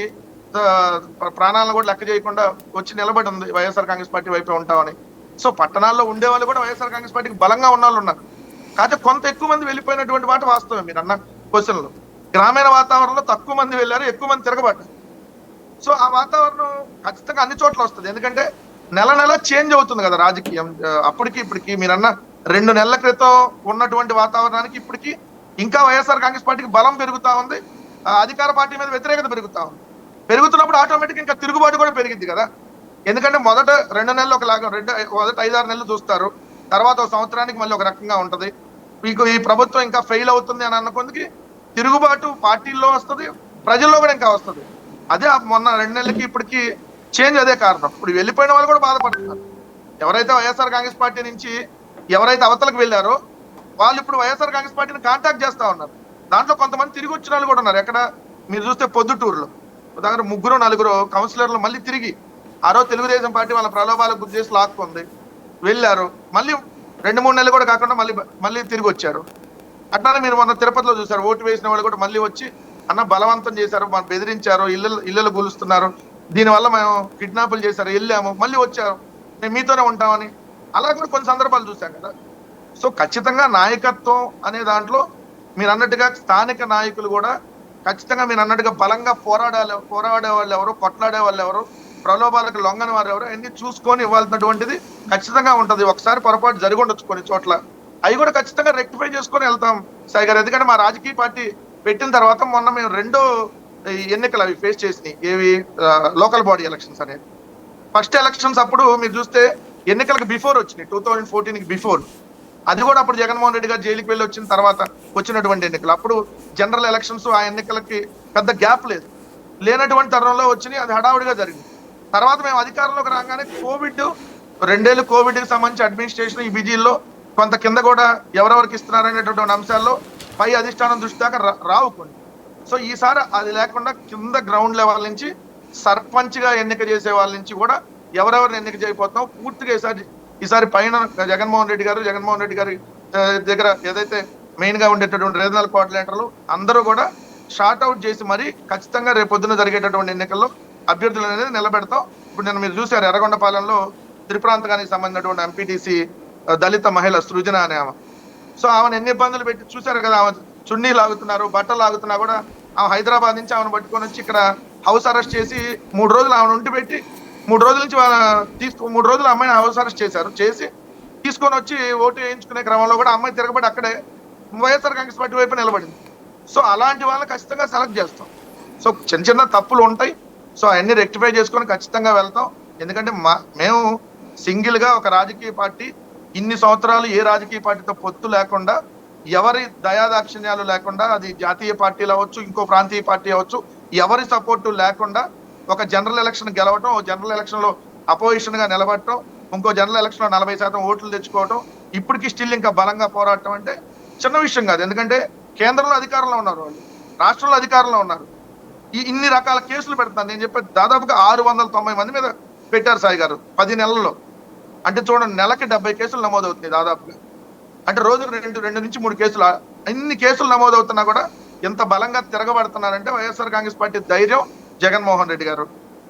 ప్రాణాలను కూడా లెక్క చేయకుండా వచ్చి నిలబడి ఉంది వైఎస్ఆర్ కాంగ్రెస్ పార్టీ వైపే ఉంటామని. సో పట్టణాల్లో ఉండే వాళ్ళు కూడా వైఎస్ఆర్ కాంగ్రెస్ పార్టీకి బలంగా ఉన్న వాళ్ళు ఉన్నారు. కాకపోతే కొంత ఎక్కువ మంది వెళ్ళిపోయినటువంటి మాట వాస్తవం మీరు అన్న క్వశ్చన్లో. గ్రామీణ వాతావరణంలో తక్కువ మంది వెళ్ళారు, ఎక్కువ మంది తిరగబడ్డారు. సో ఆ వాతావరణం ఖచ్చితంగా అన్ని చోట్ల వస్తుంది, ఎందుకంటే నెల నెల చేంజ్ అవుతుంది కదా రాజకీయం. అప్పటికి ఇప్పటికి మీరన్న 2 నెలల క్రితం ఉన్నటువంటి వాతావరణానికి ఇప్పటికి ఇంకా వైఎస్ఆర్ కాంగ్రెస్ పార్టీకి బలం పెరుగుతా ఉంది, అధికార పార్టీ మీద వ్యతిరేకత పెరుగుతా ఉంది. పెరుగుతున్నప్పుడు ఆటోమేటిక్ ఇంకా తిరుగుబాటు కూడా పెరిగింది కదా. ఎందుకంటే మొదట 2 నెలలు ఒకలాగా, మొదట 5-6 నెలలు చూస్తారు, తర్వాత ఒక సంవత్సరానికి మళ్ళీ ఒక రకంగా ఉంటది. మీకు ఈ ప్రభుత్వం ఇంకా ఫెయిల్ అవుతుంది అని అన్న కొందికి తిరుగుబాటు పార్టీల్లో వస్తుంది, ప్రజల్లో కూడా ఇంకా వస్తుంది. అదే మొన్న 2 నెలలకి ఇప్పటికి చేంజ్ అదే కారణం. ఇప్పుడు వెళ్ళిపోయిన వాళ్ళు కూడా బాధపడుతున్నారు. ఎవరైతే వైఎస్ఆర్ కాంగ్రెస్ పార్టీ నుంచి ఎవరైతే అవతలకు వెళ్ళారో వాళ్ళు ఇప్పుడు వైఎస్ఆర్ కాంగ్రెస్ పార్టీని కాంటాక్ట్ చేస్తా ఉన్నారు. దాంట్లో కొంతమంది తిరిగి వచ్చిన వాళ్ళు కూడా ఉన్నారు. ఎక్కడ మీరు చూస్తే పొద్దుటూరులో దగ్గర 3-4 కౌన్సిలర్లు మళ్ళీ తిరిగి ఆ రోజు తెలుగుదేశం పార్టీ వాళ్ళ ప్రలోభాలకు గురి చేసి లాక్కుంది, వెళ్ళారు, మళ్ళీ 2-3 నెలలు కూడా కాకుండా మళ్ళీ తిరిగి వచ్చారు. అట్లానే మీరు మొన్న తిరుపతిలో చూసారు, ఓటు వేసిన వాళ్ళు కూడా మళ్ళీ వచ్చి అన్న బలవంతం చేశారు, మనం బెదిరించారు, ఇళ్ళలు కూలుస్తున్నారు, దీనివల్ల మేము కిడ్నాపులు చేశారు, వెళ్ళాము, మళ్ళీ వచ్చారు, మేము మీతోనే ఉంటామని. అలా కూడా కొన్ని సందర్భాలు చూసాం కదా. సో ఖచ్చితంగా నాయకత్వం అనే దాంట్లో మీరు అన్నట్టుగా స్థానిక నాయకులు కూడా ఖచ్చితంగా మీరు అన్నట్టుగా బలంగా పోరాడే వాళ్ళు ఎవరు, కొట్లాడే వాళ్ళు ఎవరు, ప్రలోభాలకు లొంగని వారు ఎవరు, అన్ని చూసుకొని ఇవ్వాల్సినటువంటిది ఖచ్చితంగా ఉంటది. ఒకసారి పొరపాటు జరిగి ఉండొచ్చు కొన్ని చోట్ల, అవి కూడా ఖచ్చితంగా రెక్టిఫై చేసుకొని వెళ్తాం సాయి గారు. ఎందుకంటే మా రాజకీయ పార్టీ పెట్టిన తర్వాత మొన్న మేము 2 ఎన్నికలు అవి ఫేస్ చేసినాయి, ఏవి లోకల్ బాడీ ఎలక్షన్స్ అనేది. ఫస్ట్ ఎలక్షన్స్ అప్పుడు మీరు చూస్తే ఎన్నికలకు బిఫోర్ వచ్చినాయి, 2014కి బిఫోర్. అది కూడా అప్పుడు జగన్మోహన్ రెడ్డి గారు జైలుకి వెళ్ళి వచ్చిన తర్వాత వచ్చినటువంటి ఎన్నికలు. అప్పుడు జనరల్ ఎలక్షన్స్, ఆ ఎన్నికలకి పెద్ద గ్యాప్ లేనటువంటి తరుణంలో వచ్చినాయి, అది హడావుడిగా జరిగింది. తర్వాత మేము అధికారంలోకి రాగానే కోవిడ్ 2 ఏళ్ళు కోవిడ్కి సంబంధించి అడ్మినిస్ట్రేషన్ ఈ బిజీల్లో కొంత కింద కూడా ఎవరెవరికి ఇస్తున్నారనేటువంటి అంశాల్లో పై అధిష్టానం దృష్టి దాకా రావు కొన్ని. సో ఈసారి అది లేకుండా కింద గ్రౌండ్ లెవెల్ నుంచి సర్పంచ్గా ఎన్నిక చేసే వాళ్ళ నుంచి కూడా ఎవరెవరిని ఎన్నిక చేయబోతున్నాం పూర్తిగా ఈసారి పైన జగన్మోహన్ రెడ్డి గారి దగ్గర ఏదైతే మెయిన్ గా ఉండేటటువంటి రీజనల్ కోఆర్డినేటర్లు అందరూ కూడా షార్ట్ అవుట్ చేసి మరి ఖచ్చితంగా రేపొద్దున జరిగేటటువంటి ఎన్నికల్లో అభ్యర్థులు అనేది నిలబెడతాం. ఇప్పుడు నేను మీరు చూశారు ఎర్రగొండపాలెంలో త్రిప్రాంతకానికి సంబంధించినటువంటి ఎంపీటీసీ దళిత మహిళ సృజన అనే ఆమె. సో ఆమెను ఎన్ని ఇబ్బందులు పెట్టి చూశారు కదా, ఆమె చున్నీ లాగుతున్నారు, బట్టలు లాగుతున్నా కూడా ఆమె హైదరాబాద్ నుంచి ఆమెను పట్టుకొని వచ్చి ఇక్కడ హౌస్ అరెస్ట్ చేసి 3 రోజులు ఆమెను ఉండి పెట్టి 3 రోజుల నుంచి 3 రోజులు అమ్మాయిని హౌస్ అరెస్ట్ చేసి తీసుకొని వచ్చి ఓటు వేయించుకునే క్రమంలో కూడా అమ్మాయి తిరగబడి అక్కడే వైఎస్ఆర్ కాంగ్రెస్ పార్టీ వైపు నిలబడింది. సో అలాంటి వాళ్ళని ఖచ్చితంగా సెలెక్ట్ చేస్తాం. సో చిన్న తప్పులు ఉంటాయి, సో అవన్నీ రెక్టిఫై చేసుకొని ఖచ్చితంగా వెళ్తాం. ఎందుకంటే మేము సింగిల్ గా ఒక రాజకీయ పార్టీ ఇన్ని సంవత్సరాలు ఏ రాజకీయ పార్టీతో పొత్తు లేకుండా, ఎవరి దయాదాక్షిణ్యాలు లేకుండా, అది జాతీయ పార్టీలు అవ్వచ్చు, ఇంకో ప్రాంతీయ పార్టీ అవ్వచ్చు, ఎవరి సపోర్టు లేకుండా ఒక జనరల్ ఎలక్షన్ గెలవటం, జనరల్ ఎలక్షన్ లో అపోజిషన్ గా నిలబడటం, ఇంకో జనరల్ ఎలక్షన్ లో 40% ఓట్లు తెచ్చుకోవటం, ఇప్పటికీ స్టిల్ ఇంకా బలంగా పోరాటం అంటే చిన్న విషయం కాదు. ఎందుకంటే కేంద్రంలో అధికారంలో ఉన్నారు వాళ్ళు, రాష్ట్రంలో అధికారంలో ఉన్నారు. ఇన్ని రకాల కేసులు పెడతాను నేను చెప్పే దాదాపుగా 690 మంది మీద పెట్టారు సాయి గారు 10 నెలల్లో. అంటే చూడండి, నెలకి 70 కేసులు నమోదవుతున్నాయి దాదాపుగా. అంటే రోజుకు 2 నుంచి 3 కేసులు, అన్ని కేసులు నమోదవుతున్నా కూడా ఎంత బలంగా తిరగబడుతున్నారంటే వైఎస్ఆర్ కాంగ్రెస్ పార్టీ ధైర్యం, జగన్మోహన్ రెడ్డి గారు.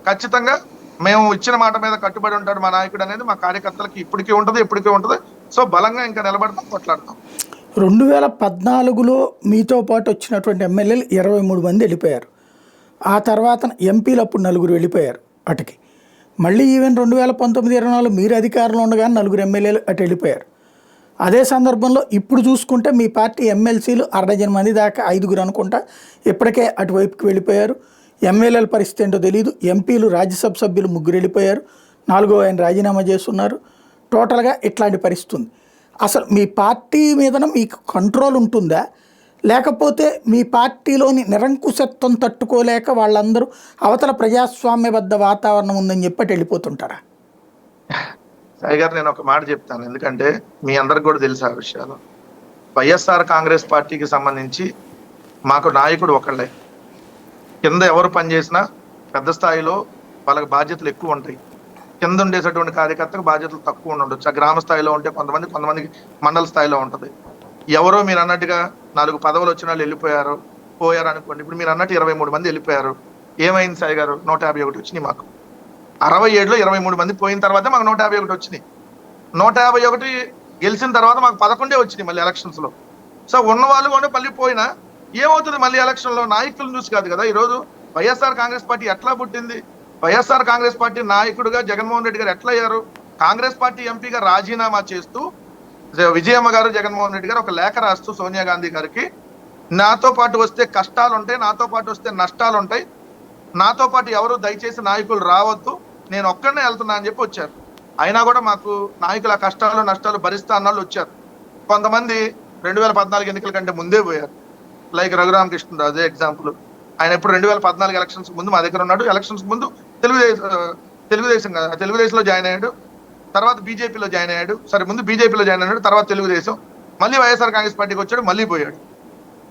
ఖచ్చితంగా మేము ఇచ్చిన మాట మీద కట్టుబడి ఉంటాడు మా నాయకుడు అనేది మా కార్యకర్తలకి ఇప్పటికీ ఉంటుంది. సో బలంగా ఇంకా నిలబడతాం, కొట్లాడతాం. 2014లో మీతో పాటు వచ్చినటువంటి ఎమ్మెల్యేలు 23 మంది వెళ్ళిపోయారు. ఆ తర్వాత ఎంపీలు అప్పుడు 4 వెళ్ళిపోయారు అటుకి. మళ్ళీ ఈవెన్ 2019-24 మీరు అధికారంలో ఉండగానే 4 ఎమ్మెల్యేలు అటు వెళ్ళిపోయారు. అదే సందర్భంలో ఇప్పుడు చూసుకుంటే మీ పార్టీ ఎమ్మెల్సీలు 60 మంది దాకా 5 అనుకుంటా ఇప్పటికే అటువైపుకి వెళ్ళిపోయారు. ఎమ్మెల్యేల పరిస్థితి ఏంటో తెలియదు. ఎంపీలు, రాజ్యసభ సభ్యులు 3 వెళ్ళిపోయారు, 4వ ఆయన రాజీనామా చేస్తున్నారు. టోటల్గా ఇట్లాంటి పరిస్థితి ఉంది. అసలు మీ పార్టీ మీద మీకు కంట్రోల్ ఉంటుందా, లేకపోతే మీ పార్టీలోని నిరంకుశత్వం తట్టుకోలేక వాళ్ళందరూ అవతల ప్రజాస్వామ్యబద్ధ వాతావరణం ఉందని చెప్పి వెళ్ళిపోతుంటారా? సాయి గారు, నేను ఒక మాట చెప్తాను, ఎందుకంటే మీ అందరికి కూడా తెలుసు ఆ విషయాలు. వైఎస్ఆర్ కాంగ్రెస్ పార్టీకి సంబంధించి మాకు నాయకుడు ఒకళ్ళే. కింద ఎవరు పనిచేసినా పెద్ద స్థాయిలో వాళ్ళకి బాధ్యతలు ఎక్కువ ఉంటాయి. కింద ఉండేటటువంటి కార్యకర్తకు బాధ్యతలు తక్కువ ఉండొచ్చు. ఆ గ్రామ స్థాయిలో ఉంటే కొంతమందికి మండల స్థాయిలో ఉంటుంది. ఎవరో మీరు అన్నట్టుగా 4 పదవులు వచ్చిన వాళ్ళు పోయారు అనుకోండి. ఇప్పుడు మీరు అన్నట్టు 23 మంది వెళ్ళిపోయారు. ఏమైంది సాయి గారు? 151 వచ్చినాయి మాకు. 67లో 23 మంది పోయిన తర్వాత మాకు 151 వచ్చినాయి. 151 గెలిచిన తర్వాత మాకు 11 వచ్చినాయి మళ్ళీ ఎలక్షన్స్ లో. సో ఉన్న వాళ్ళు కూడా మళ్ళీ పోయినా ఏమవుతుంది? మళ్ళీ ఎలక్షన్ లో నాయకులను చూసి కాదు కదా. ఈరోజు వైఎస్ఆర్ కాంగ్రెస్ పార్టీ ఎట్లా పుట్టింది? వైఎస్ఆర్ కాంగ్రెస్ పార్టీ నాయకుడుగా జగన్మోహన్ రెడ్డి గారు ఎట్లా అయ్యారు? కాంగ్రెస్ పార్టీ ఎంపీగా రాజీనామా చేస్తూ విజయమ్మ గారు, జగన్మోహన్ రెడ్డి గారు ఒక లేఖ రాస్తూ సోనియా గాంధీ గారికి, నాతో పాటు వస్తే కష్టాలు ఉంటాయి, నాతో పాటు వస్తే నష్టాలు ఉంటాయి, నాతో పాటు ఎవరు దయచేసి నాయకులు రావద్దు, నేను ఒక్కడనే వెళ్తున్నా అని చెప్పి వచ్చారు. అయినా కూడా మాకు నాయకుల కష్టాలు నష్టాలు భరిస్తా అన్నాళ్ళు వచ్చారు. కొంతమంది 2014 ఎన్నికల కంటే ముందే పోయారు. Like Raghurama Krishna Raju example. ఆయన ఎప్పుడు 2014 ఎలక్షన్స్ ముందు మా దగ్గర ఉన్నాడు. ఎలక్షన్స్ ముందు తెలుగుదేశంలో జాయిన్ అయ్యాడు, తర్వాత బీజేపీలో జాయిన్ అయ్యాడు. సరే, ముందు బీజేపీలో జాయిన్ అయ్యాడు, తర్వాత తెలుగుదేశం, మళ్ళీ వైఎస్ఆర్ కాంగ్రెస్ పార్టీకి వచ్చాడు, మళ్ళీ పోయాడు.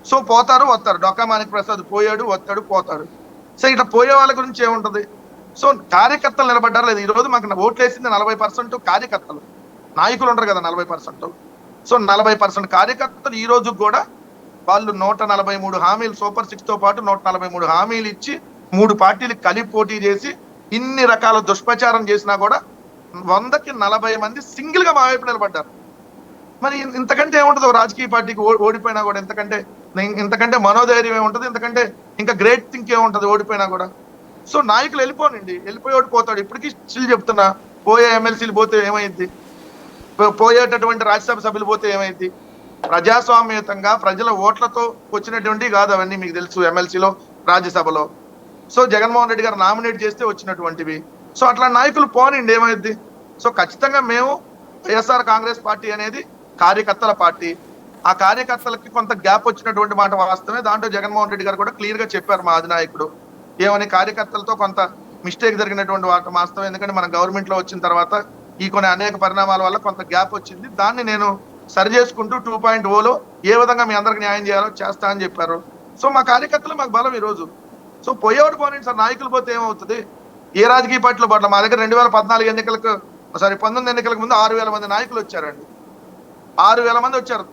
సో పోతారు వస్తారు. డొక్కా మాణిక్ ప్రసాద్ పోయాడు, వస్తాడు, పోతాడు. సో ఇట్లా పోయే వాళ్ళ గురించి ఏముంటది? సో కార్యకర్తలు నిలబడ్డారు లేదు. ఈ రోజు మాకు ఓట్లు వేసింది 40% కార్యకర్తలు, నాయకులు ఉంటారు కదా 40%. సో 40% కార్యకర్తలు ఈ రోజు కూడా వాళ్ళు 143 హామీలు, సూపర్ 6 తో పాటు 143 హామీలు ఇచ్చి 3 పార్టీలు కలిపి పోటీ చేసి ఇన్ని రకాల దుష్ప్రచారం చేసినా కూడా 100కి 40 మంది సింగిల్ గా మా వైపు నిలబడ్డారు. మరి ఇంతకంటే ఏముంటది రాజకీయ పార్టీకి ఓడిపోయినా కూడా? ఇంతకంటే మనోధైర్యం ఏముంటది? ఇంతకంటే ఇంకా గ్రేట్ థింక్ ఏముంటది ఓడిపోయినా కూడా? సో నాయకులు వెళ్ళిపోయి ఓడిపోతాడు. ఇప్పటికీ స్టిల్ చెప్తున్నా, పోయే ఎమ్మెల్సీలు పోతే ఏమైంది, పోయేటటువంటి రాజ్యసభ సభ్యులు పోతే ఏమైంది? ప్రజాస్వామ్యయుతంగా ప్రజల ఓట్లతో వచ్చినటువంటి కాదు అవన్నీ, మీకు తెలుసు. ఎమ్మెల్సీలో, రాజ్యసభలో సో జగన్మోహన్ రెడ్డి గారు నామినేట్ చేస్తే వచ్చినటువంటివి. సో అట్లా నాయకులు పోనండి, ఏమైంది? సో ఖచ్చితంగా మేము వైఎస్ఆర్ కాంగ్రెస్ పార్టీ అనేది కార్యకర్తల పార్టీ. ఆ కార్యకర్తలకి కొంత గ్యాప్ వచ్చినటువంటి మాట వాస్తవమే. దాంట్లో జగన్మోహన్ రెడ్డి గారు కూడా క్లియర్ గా చెప్పారు మా అధినాయకుడు, ఏమని కార్యకర్తలతో కొంత మిస్టేక్ జరిగినటువంటి వాటి వాస్తవం. ఎందుకంటే మనం గవర్నమెంట్ లో వచ్చిన తర్వాత ఈ కొన్ని అనేక పరిణామాల వల్ల కొంత గ్యాప్ వచ్చింది. దాన్ని నేను సరి చేసుకుంటూ 2.0లో ఏ విధంగా మీ అందరికి న్యాయం చేయాలో చేస్తా అని చెప్పారు. సో మా కార్యకర్తలు మాకు బలం ఈ రోజు. సో పోయేవాడు పోనండి సార్, నాయకులు పోతే ఏమవుతుంది? ఏ రాజకీయ పార్టీలో పట్ల మా దగ్గర 2014 ఎన్నికలకు 19 ఎన్నికలకు ముందు 6,000 మంది నాయకులు వచ్చారండి. 6,000 మంది వచ్చారు.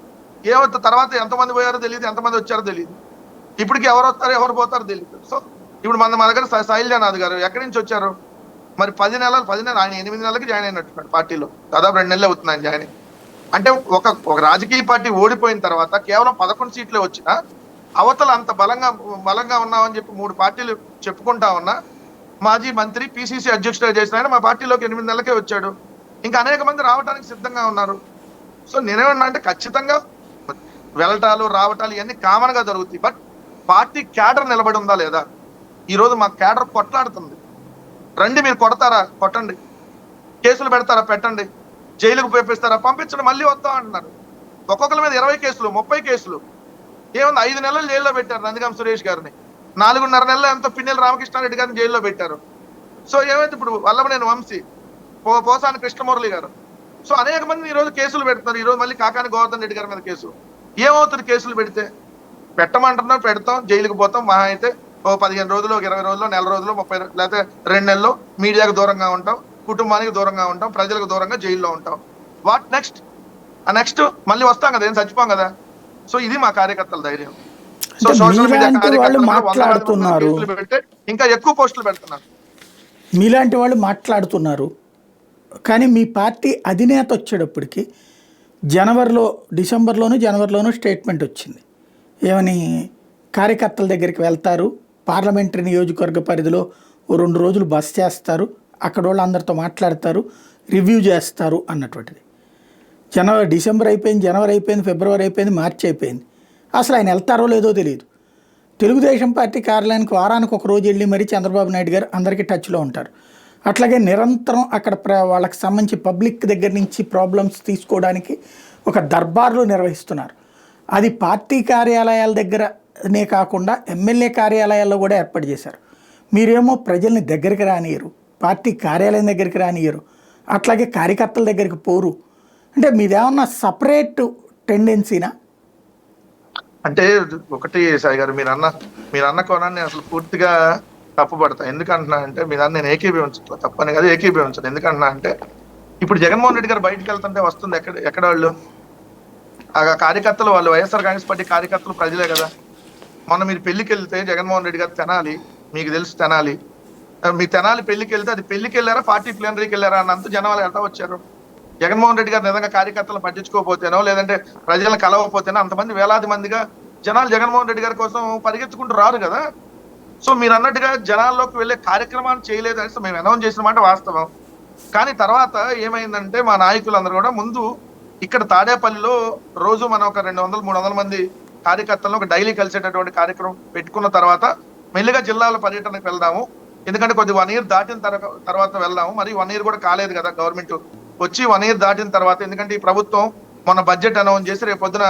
ఏమవుతుంది? తర్వాత ఎంతమంది పోయారో తెలియదు, ఎంతమంది వచ్చారో తెలియదు. ఇప్పటికి ఎవరు వస్తారో ఎవరు పోతారో తెలియదు. సో ఇప్పుడు మా దగ్గర శైలజానాథ్ గారు ఎక్కడి నుంచి వచ్చారు? మరి 10 నెలలు ఆయన 8 నెలలకి జాయిన్ అయినట్టున్నాడు పార్టీలో. దాదాపు 2 నెలలు అవుతుంది ఆయన జాయిన్ అయ్యి. అంటే ఒక రాజకీయ పార్టీ ఓడిపోయిన తర్వాత కేవలం 11 సీట్లే వచ్చినా అవతల అంత బలంగా ఉన్నామని చెప్పి 3 పార్టీలు చెప్పుకుంటా ఉన్నా, మాజీ మంత్రి పిసిసి అధ్యక్షుడిగా చేసిన ఆయన మా పార్టీలోకి 8 నెలలకే వచ్చాడు. ఇంకా అనేక మంది రావడానికి సిద్ధంగా ఉన్నారు. సో నేనేమన్నా అంటే ఖచ్చితంగా వెళ్ళటాలు రావటాలు ఇవన్నీ కామన్ గా జరుగుతాయి. బట్ పార్టీ క్యాడర్ నిలబడి ఉందా లేదా? ఈ రోజు మా క్యాడర్ కొట్లాడుతుంది. రండి, మీరు కొడతారా కొట్టండి, కేసులు పెడతారా పెట్టండి, జైలుకు పంపిస్తారా పంపించండి, మళ్ళీ వస్తాం అంటున్నారు. ఒక్కొక్కరి మీద 20 కేసులు 30 కేసులు. ఏముంది? 5 నెలలు జైల్లో పెట్టారు నందిగం సురేష్ గారిని, 4.5 నెలలు ఎంతో పిన్నెల రామకృష్ణారెడ్డి గారిని జైల్లో పెట్టారు. సో ఏమైంది? ఇప్పుడు వల్లభనేని వంశీ, పోసాని కృష్ణమురళి గారు, సో అనేక మంది ఈ రోజు కేసులు పెడుతున్నారు. ఈ రోజు మళ్ళీ కాకాని గోవర్ధన్ రెడ్డి గారి మీద కేసు. ఏమవుతుంది కేసులు పెడితే? పెట్టమంటున్నారు, పెడతాం, జైలుకి పోతాం. మహా అయితే 15 రోజులు, 20 రోజులు, నెల రోజులు, 30 లేకపోతే 2 నెలలు మీడియాకు దూరంగా ఉంటాం, కుటుంబానికి దూరంగా ఉంటాం, ప్రజలకు దూరంగా జైల్లో ఉంటాం. What next? నెక్స్ట్ మళ్ళీ వస్తాం కదా, ఏం చచ్చిపోం కదా. సో ఇది మా కార్యకర్తల ధైర్యం. సో సోషల్ మీడియా కార్యకర్తలు పెడితే ఇంకా ఎక్కువ పోస్టులు పెడుతున్నారు. మీలాంటి వాళ్ళు మాట్లాడుతున్నారు, కానీ మీ పార్టీ అధినేత వచ్చేటప్పటికి జనవరిలోనూ స్టేట్మెంట్ వచ్చింది. ఏమని? కార్యకర్తల దగ్గరికి వెళ్తారు, పార్లమెంటరీ నియోజకవర్గ పరిధిలో 2 రోజులు బస్ చేస్తారు, అక్కడ వాళ్ళు అందరితో మాట్లాడతారు, రివ్యూ చేస్తారు అన్నటువంటిది. డిసెంబర్ అయిపోయింది, జనవరి అయిపోయింది, ఫిబ్రవరి అయిపోయింది, మార్చి అయిపోయింది. అసలు ఆయన వెళ్తారో లేదో తెలియదు. తెలుగుదేశం పార్టీ కార్యాలయానికి వారానికి 1 రోజు వెళ్ళి మరీ చంద్రబాబు నాయుడు గారు అందరికీ టచ్లో ఉంటారు. అట్లాగే నిరంతరం అక్కడ వాళ్ళకి సంబంధించి పబ్లిక్ దగ్గర నుంచి ప్రాబ్లమ్స్ తీసుకోవడానికి ఒక దర్బార్లు నిర్వహిస్తున్నారు. అది పార్టీ కార్యాలయాల దగ్గరనే కాకుండా ఎమ్మెల్యే కార్యాలయాల్లో కూడా ఏర్పాటు చేశారు. మీరేమో ప్రజల్ని దగ్గరికి రానియరు, పార్టీ కార్యాలయం దగ్గరికి రానియరు, అట్లాగే కార్యకర్తల దగ్గరికి పోరు. అంటే మీదేమన్నా సపరేట్ టెండెన్సీనా? అంటే ఒకటి సాయి గారు, మీరు అన్న కోణాన్ని అసలు పూర్తిగా తప్పుపడతా. ఎందుకంటున్నా అంటే దాన్ని నేను ఏకీభవించట్లేదు, తప్పని కాదు, ఏకీభవించను. ఎందుకంటున్నా అంటే ఇప్పుడు జగన్మోహన్ రెడ్డి గారు బయటకు వెళ్తుంటే వస్తుంది ఎక్కడ వాళ్ళు ఆ కార్యకర్తలు, వాళ్ళు వైఎస్ఆర్ కాంగ్రెస్ పార్టీ కార్యకర్తలు ప్రజలే కదా. మొన్న మీరు పెళ్లికి వెళ్తే జగన్మోహన్ రెడ్డి గారు తెనాలి, మీకు తెలుసు తెనాలి, మీ తెనాలి పెళ్లికి వెళ్తే అది పెళ్లికి వెళ్ళారా పార్టీ ప్లేనరీకి వెళ్ళారా అన్నంత జనాలు ఎలా వచ్చారు. జగన్మోహన్ రెడ్డి గారు నిజంగా కార్యకర్తలు పట్టించుకోకపోతేనో లేదంటే ప్రజలను కలవకపోతేనో అంతమంది వేలాది మందిగా జనాలు జగన్మోహన్ రెడ్డి గారి కోసం పరిగెత్తుకుంటూ రారు కదా. సో మీరు అన్నట్టుగా జనాల్లోకి వెళ్ళే కార్యక్రమాన్ని చేయలేదు అనేసి మేము అనౌన్స్ చేసిన మాట వాస్తవం. కానీ తర్వాత ఏమైందంటే మా నాయకులందరూ కూడా ముందు ఇక్కడ తాడేపల్లిలో రోజు మనం ఒక 200-300 మంది కార్యకర్తలను ఒక డైలీ కలిసేటటువంటి కార్యక్రమం పెట్టుకున్న తర్వాత మెల్లిగా జిల్లాల పర్యటనకు వెళ్దాము. ఎందుకంటే కొద్ది 1 year దాటిన తర్వాత వెళ్దాము. మరి 1 year కూడా కాలేదు కదా గవర్నమెంట్ వచ్చి. 1 year దాటిన తర్వాత, ఎందుకంటే ఈ ప్రభుత్వం మొన్న బడ్జెట్ అనౌన్స్ చేసి రేపు పొద్దున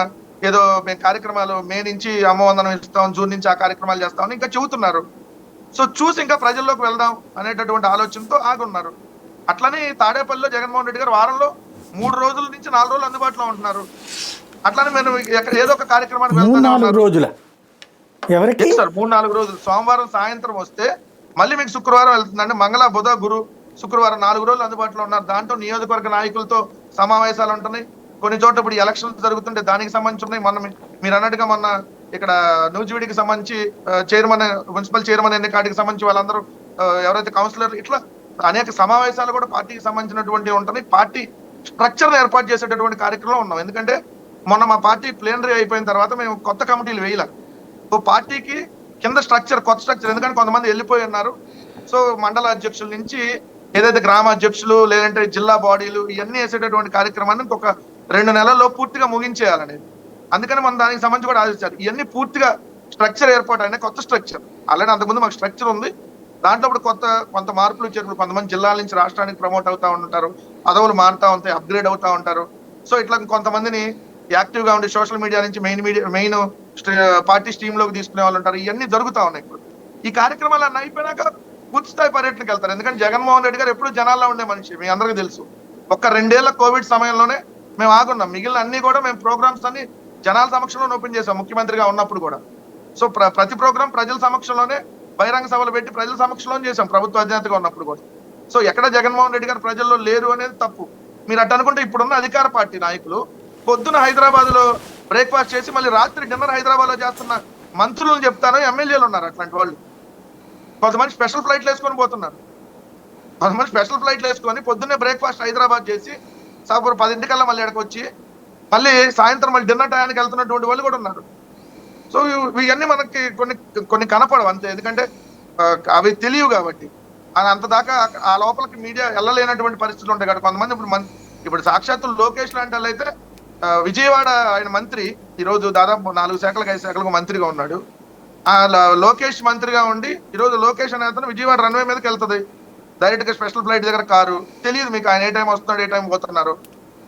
ఏదో మేము కార్యక్రమాలు మే నుంచి అమ్మవందనం ఇస్తాం, జూన్ నుంచి ఆ కార్యక్రమాలు చేస్తామని ఇంకా చెబుతున్నారు. సో చూసి ఇంకా ప్రజల్లోకి వెళ్దాం అనేటటువంటి ఆలోచనతో ఆగున్నారు. అట్లనే తాడేపల్లిలో జగన్మోహన్ రెడ్డి గారు వారంలో 3 రోజుల నుంచి 4 రోజులు అందుబాటులో ఉంటున్నారు. అట్లనే మేము ఏదో ఒక కార్యక్రమానికి వెళ్తాను రోజుల ఎవరికి సార్ 3-4 రోజులు. సోమవారం సాయంత్రం వస్తే మళ్ళీ మీకు శుక్రవారం వెళ్తుందండి. మంగళ, బుధ, గురు, శుక్రవారం 4 రోజులు అందుబాటులో ఉన్నారు. దాంట్లో నియోజకవర్గ నాయకులతో సమావేశాలు ఉంటున్నాయి. కొన్ని చోట్ల ఇప్పుడు ఎలక్షన్స్ జరుగుతుంటే దానికి సంబంధించి ఉన్నాయి. మీరు అన్నట్టుగా మొన్న ఇక్కడ నూజివీడికి సంబంధించి మున్సిపల్ చైర్మన్ ఎన్నికటికి సంబంధించి వాళ్ళందరూ ఎవరైతే కౌన్సిలర్, ఇట్లా అనేక సమావేశాలు కూడా పార్టీకి సంబంధించినటువంటి ఉంటున్నాయి. పార్టీ స్ట్రక్చర్ ఏర్పాటు చేసేటటువంటి కార్యక్రమంలో ఉన్నాం. ఎందుకంటే మొన్న మా పార్టీ ప్లేనరీ అయిపోయిన తర్వాత మేము కొత్త కమిటీలు వేయలే. పార్టీకి కింద స్ట్రక్చర్, కొత్త స్ట్రక్చర్, ఎందుకంటే కొంతమంది వెళ్ళిపోయి ఉన్నారు. సో మండల అధ్యక్షుల నుంచి ఏదైతే గ్రామ అధ్యక్షులు లేదంటే జిల్లా బాడీలు ఇవన్నీ వేసేటటువంటి కార్యక్రమాన్ని ఇంకొక 2 నెలల్లో పూర్తిగా ముగించేయాలనేది. అందుకని మనం దానికి సంబంధించి కూడా ఆలోచించారు. ఇవన్నీ పూర్తిగా స్ట్రక్చర్ ఏర్పాటు అయినా కొత్త స్ట్రక్చర్, ఆల్రెడీ అంతకుముందు మాకు స్ట్రక్చర్ ఉంది. దాంట్లో ఇప్పుడు కొంత మార్పులు చేర్పులు, కొంతమంది జిల్లాల నుంచి రాష్ట్రానికి ప్రమోట్ అవుతా ఉంటారు, పదవులు మారుతా ఉంటాయి, అప్గ్రేడ్ అవుతా ఉంటారు. సో ఇట్లా కొంతమందిని యాక్టివ్ గా ఉండి సోషల్ మీడియా నుంచి మెయిన్ పార్టీ స్ట్రీమ్ లోకి తీసుకునే వాళ్ళు ఉంటారు. ఇవన్నీ జరుగుతా ఉన్నాయి. ఇప్పుడు ఈ కార్యక్రమాలు అన్నీ అయిపోయినాక పూర్తి స్థాయి పర్యటనకి వెళ్తారు. ఎందుకంటే జగన్మోహన్ రెడ్డి గారు ఎప్పుడు జనాల్లో ఉండే మనిషి, మీ అందరికీ తెలుసు. ఒక్క 2 ఏళ్ల కోవిడ్ సమయంలోనే మేము ఆగున్నాం. మిగిలిన అన్ని కూడా మేము ప్రోగ్రామ్స్ అన్ని జనాల సమక్షంలో ఓపెన్ చేసాం ముఖ్యమంత్రిగా ఉన్నప్పుడు కూడా. సో ప్రతి ప్రోగ్రామ్ ప్రజల సమక్షంలోనే, బహిరంగ సభలు పెట్టి ప్రజల సమక్షంలో చేసాం ప్రభుత్వ అధినేతగా ఉన్నప్పుడు కూడా. సో ఎక్కడ జగన్మోహన్ రెడ్డి గారు ప్రజల్లో లేరు అనేది తప్పు. మీరు అట్ట అనుకుంటే ఇప్పుడున్న అధికార పార్టీ నాయకులు పొద్దున హైదరాబాద్ లో బ్రేక్ఫాస్ట్ చేసి మళ్ళీ రాత్రి డిన్నర్ హైదరాబాద్ లో చేస్తున్న మంత్రులను చెప్తాను, ఎమ్మెల్యేలు ఉన్నారు అట్లాంటి వాళ్ళు. కొంతమంది స్పెషల్ ఫ్లైట్లు వేసుకొని పోతున్నారు. కొంతమంది స్పెషల్ ఫ్లైట్లు వేసుకొని పొద్దున్నే బ్రేక్ఫాస్ట్ హైదరాబాద్ చేసి సాపూర్ 10 మళ్ళీ ఎక్కడికి వచ్చి మళ్ళీ సాయంత్రం మళ్ళీ డిన్నర్ టయానికి వెళ్తున్నటువంటి వాళ్ళు కూడా ఉన్నారు. సో ఇవన్నీ మనకి కొన్ని కనపడవు అంతే, ఎందుకంటే అవి తెలియవు కాబట్టి. అంత దాకా ఆ లోపలికి మీడియా వెళ్ళలేనటువంటి పరిస్థితులు ఉంటాయి కాబట్టి కొంతమంది ఇప్పుడు సాక్షాత్తు లోకేష్ లాంటి వాళ్ళు అయితే విజయవాడ ఆయన మంత్రి ఈరోజు దాదాపు 4 శాఖలకు 5 శాఖలకు మంత్రిగా ఉన్నాడు. ఆ లోకేష్ మంత్రిగా ఉండి ఈరోజు లోకేష్ అనే అతను విజయవాడ రన్వే మీదకి వెళ్తుంది డైరెక్ట్ గా, స్పెషల్ ఫ్లైట్ దగ్గర కారు తెలియదు మీకు, ఆయన ఏ టైం వస్తున్నాడు ఏ టైం పోతున్నారు.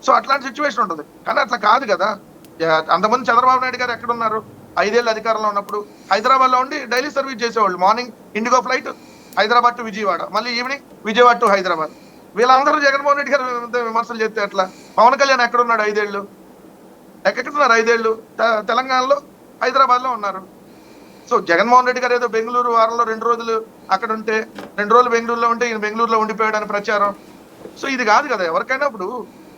సో అట్లాంటి సిచ్యువేషన్ ఉంటుంది. కానీ అట్లా కాదు కదా. అంతమంది చంద్రబాబు నాయుడు గారు ఎక్కడ ఉన్నారు? 5 ఏళ్ళు అధికారంలో ఉన్నప్పుడు హైదరాబాద్ లో ఉండి డైలీ సర్వీస్ చేసేవాళ్ళు. Morning IndiGo flight Hyderabad to Vijayawada, మళ్ళీ ఈవినింగ్ విజయవాడ టు హైదరాబాద్. వీళ్ళందరూ జగన్మోహన్ రెడ్డి గారు విమర్శలు చేస్తే ఎట్లా? పవన్ కళ్యాణ్ ఎక్కడున్నాడు 5 ఏళ్ళు? ఎక్కడున్నారు 5 ఏళ్ళు? తెలంగాణలో, హైదరాబాద్ లో ఉన్నారు. సో జగన్మోహన్ రెడ్డి గారు ఏదో బెంగళూరు వారంలో 2 రోజులు అక్కడ ఉంటే, 2 రోజులు బెంగళూరులో ఉంటే ఈయన బెంగళూరులో ఉండిపోయాడని ప్రచారం. సో ఇది కాదు కదా ఎవరికైనా. ఇప్పుడు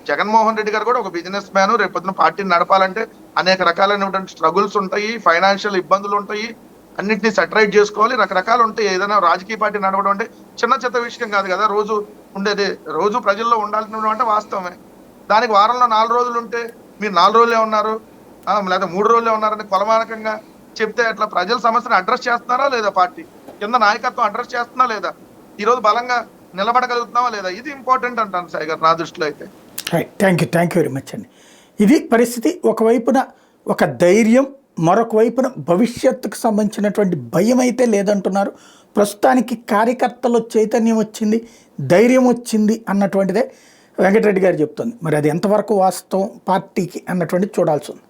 జగన్మోహన్ రెడ్డి గారు కూడా ఒక బిజినెస్ మ్యాన్. రేపొద్దున పార్టీని నడపాలంటే అనేక రకాలైనటువంటి స్ట్రగుల్స్ ఉంటాయి, ఫైనాన్షియల్ ఇబ్బందులు ఉంటాయి, అన్నింటినీ సెటరైట్ చేసుకోవాలి, రకరకాలు ఉంటాయి. ఏదైనా రాజకీయ పార్టీ నడవడం అంటే చిన్న విషయం కాదు కదా. రోజు ఉండేది, రోజు ప్రజల్లో ఉండాల్సిన అంటే వాస్తవమే. దానికి వారంలో 4 రోజులు ఉంటే మీరు 4 రోజులే ఉన్నారు లేదా 3 రోజులే ఉన్నారని కొలమానకంగా చెప్తే అట్లా ప్రజల సమస్యను అడ్రస్ చేస్తున్నారా లేదా? పార్టీ కింద నాయకత్వం అడ్రస్ చేస్తున్నా లేదా? ఈ రోజు బలంగా నిలబడగలుగుతున్నావా లేదా? ఇది ఇంపార్టెంట్ అంటాను సాయి గారు నా దృష్టిలో అయితే. థ్యాంక్ యూ వెరీ మచ్ అండి. ఇది పరిస్థితి. ఒకవైపున ఒక ధైర్యం, మరొక వైపున భవిష్యత్తుకు సంబంధించినటువంటి భయం అయితే లేదంటున్నారు. ప్రస్తుతానికి కార్యకర్తల్లో చైతన్యం వచ్చింది, ధైర్యం వచ్చింది అన్నటువంటిదే వెంకటరెడ్డి గారు చెప్తుంది. మరి అది ఎంతవరకు వాస్తవం పార్టీకి అన్నటువంటిది చూడాల్సి ఉంది.